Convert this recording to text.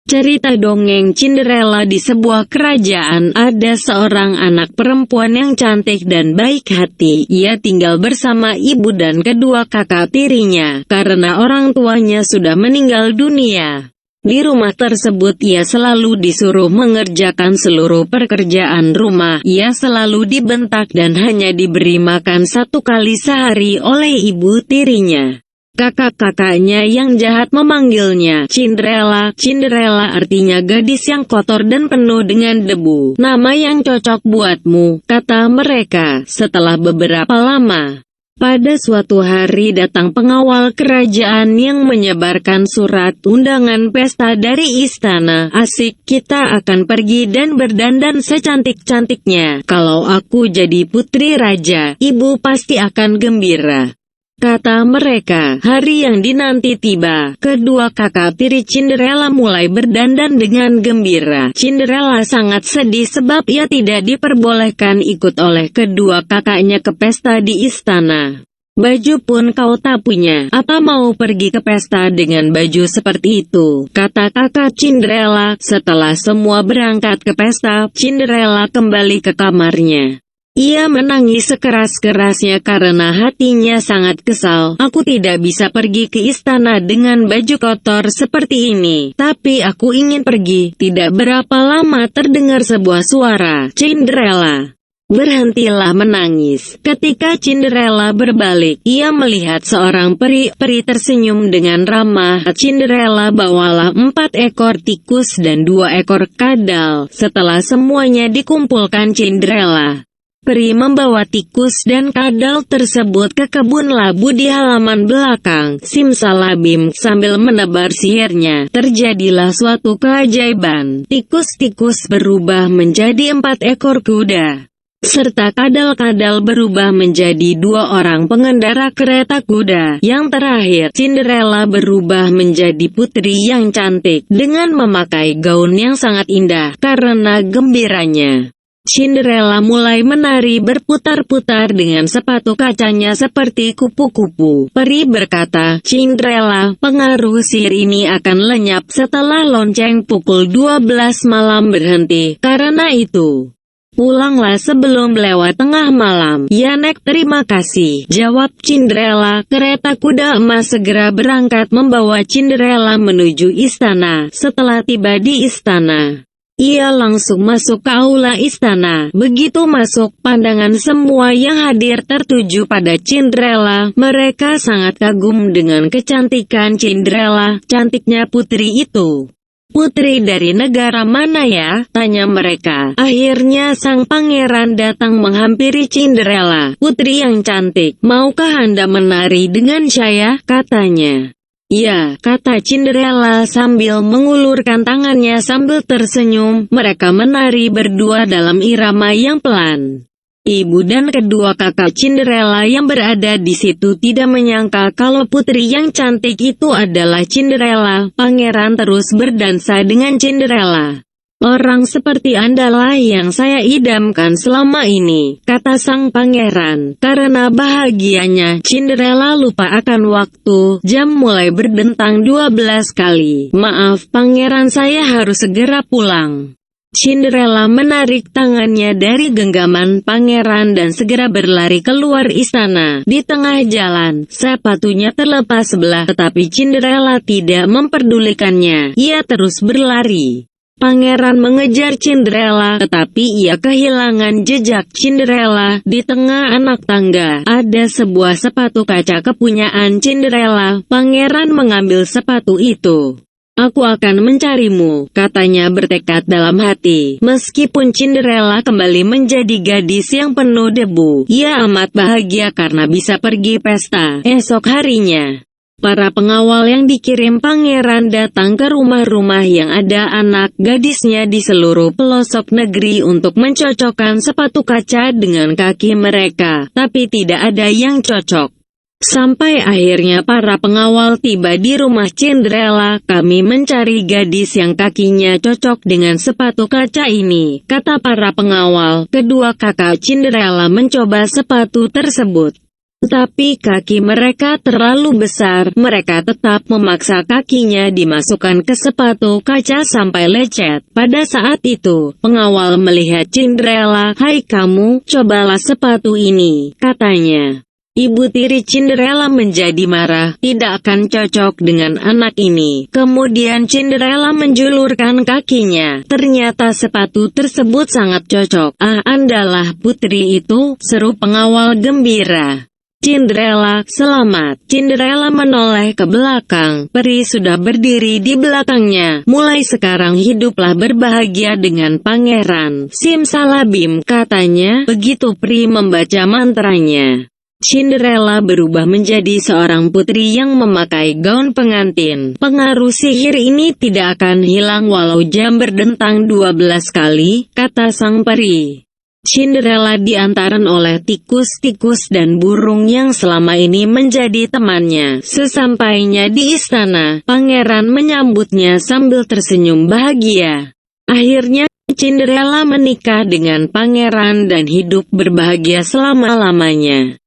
Cerita dongeng Cinderella. Di sebuah kerajaan, ada seorang anak perempuan yang cantik dan baik hati. Ia tinggal bersama ibu dan kedua kakak tirinya, karena orang tuanya sudah meninggal dunia. Di rumah tersebut ia selalu disuruh mengerjakan seluruh pekerjaan rumah. Ia selalu dibentak dan hanya diberi makan 1 kali sehari oleh ibu tirinya. Kakak-kakaknya yang jahat memanggilnya Cinderella. Cinderella artinya gadis yang kotor dan penuh dengan debu. Nama yang cocok buatmu, kata mereka, setelah beberapa lama. Pada suatu hari datang pengawal kerajaan yang menyebarkan surat undangan pesta dari istana. Asik, kita akan pergi dan berdandan secantik-cantiknya. Kalau aku jadi putri raja, ibu pasti akan gembira, kata mereka. Hari yang dinanti tiba. Kedua kakak tiri Cinderella mulai berdandan dengan gembira. Cinderella sangat sedih sebab ia tidak diperbolehkan ikut oleh kedua kakaknya ke pesta di istana. Baju pun kau tak punya. Apa mau pergi ke pesta dengan baju seperti itu? Kata kakak Cinderella. Setelah semua berangkat ke pesta, Cinderella kembali ke kamarnya. Ia menangis sekeras-kerasnya karena hatinya sangat kesal. Aku tidak bisa pergi ke istana dengan baju kotor seperti ini. Tapi aku ingin pergi. Tidak berapa lama terdengar sebuah suara, Cinderella, berhentilah menangis. Ketika Cinderella berbalik, ia melihat seorang peri. Peri tersenyum dengan ramah. Cinderella bawalah 4 ekor tikus dan 2 ekor kadal. Setelah semuanya dikumpulkan Cinderella, peri membawa tikus dan kadal tersebut ke kebun labu di halaman belakang. Simsalabim, sambil menebar sihirnya, terjadilah suatu keajaiban. Tikus-tikus berubah menjadi 4 ekor kuda, serta kadal-kadal berubah menjadi 2 orang pengendara kereta kuda. Yang terakhir, Cinderella berubah menjadi putri yang cantik, dengan memakai gaun yang sangat indah. Karena gembiranya, Cinderella mulai menari berputar-putar dengan sepatu kacanya seperti kupu-kupu. Peri berkata, Cinderella, pengaruh sihir ini akan lenyap setelah lonceng pukul 12 malam berhenti. Karena itu, pulanglah sebelum lewat tengah malam. Ya Nek, terima kasih, jawab Cinderella. Kereta kuda emas segera berangkat membawa Cinderella menuju istana. Setelah tiba di istana, ia langsung masuk ke aula istana. Begitu masuk, pandangan semua yang hadir tertuju pada Cinderella. Mereka sangat kagum dengan kecantikan Cinderella. Cantiknya putri itu. Putri dari negara mana ya? Tanya mereka. Akhirnya sang pangeran datang menghampiri Cinderella. Putri yang cantik, maukah Anda menari dengan saya? Katanya. Ya, kata Cinderella sambil mengulurkan tangannya sambil tersenyum. Mereka menari berdua dalam irama yang pelan. Ibu dan kedua kakak Cinderella yang berada di situ tidak menyangka kalau putri yang cantik itu adalah Cinderella. Pangeran terus berdansa dengan Cinderella. Orang seperti Anda lah yang saya idamkan selama ini, kata sang pangeran. Karena bahagianya, Cinderella lupa akan waktu. Jam mulai berdentang 12 kali. Maaf pangeran, saya harus segera pulang. Cinderella menarik tangannya dari genggaman pangeran dan segera berlari keluar istana. Di tengah jalan, sepatunya terlepas sebelah, tetapi Cinderella tidak memperdulikannya. Ia terus berlari. Pangeran mengejar Cinderella, tetapi ia kehilangan jejak Cinderella. Di tengah anak tangga, ada sebuah sepatu kaca kepunyaan Cinderella. Pangeran mengambil sepatu itu. Aku akan mencarimu, katanya bertekad dalam hati. Meskipun Cinderella kembali menjadi gadis yang penuh debu, ia amat bahagia karena bisa pergi pesta. Esok harinya, para pengawal yang dikirim pangeran datang ke rumah-rumah yang ada anak gadisnya di seluruh pelosok negeri untuk mencocokkan sepatu kaca dengan kaki mereka, tapi tidak ada yang cocok. Sampai akhirnya para pengawal tiba di rumah Cinderella. Kami mencari gadis yang kakinya cocok dengan sepatu kaca ini, kata para pengawal. Kedua kakak Cinderella mencoba sepatu tersebut. Tetapi kaki mereka terlalu besar, mereka tetap memaksa kakinya dimasukkan ke sepatu kaca sampai lecet. Pada saat itu, pengawal melihat Cinderella. "Hai kamu, cobalah sepatu ini," katanya. Ibu tiri Cinderella menjadi marah, tidak akan cocok dengan anak ini. Kemudian Cinderella menjulurkan kakinya. Ternyata sepatu tersebut sangat cocok. "Ah, Andalah putri itu," seru pengawal gembira. "Cinderella, selamat." Cinderella menoleh ke belakang. Peri sudah berdiri di belakangnya. "Mulai sekarang hiduplah berbahagia dengan pangeran Simsalabim," katanya. Begitu Peri membaca mantranya, Cinderella berubah menjadi seorang putri yang memakai gaun pengantin. "Pengaruh sihir ini tidak akan hilang walau jam berdentang 12 kali," kata sang peri. Cinderella diantarkan oleh tikus-tikus dan burung yang selama ini menjadi temannya. Sesampainya di istana, pangeran menyambutnya sambil tersenyum bahagia. Akhirnya, Cinderella menikah dengan pangeran dan hidup berbahagia selama-lamanya.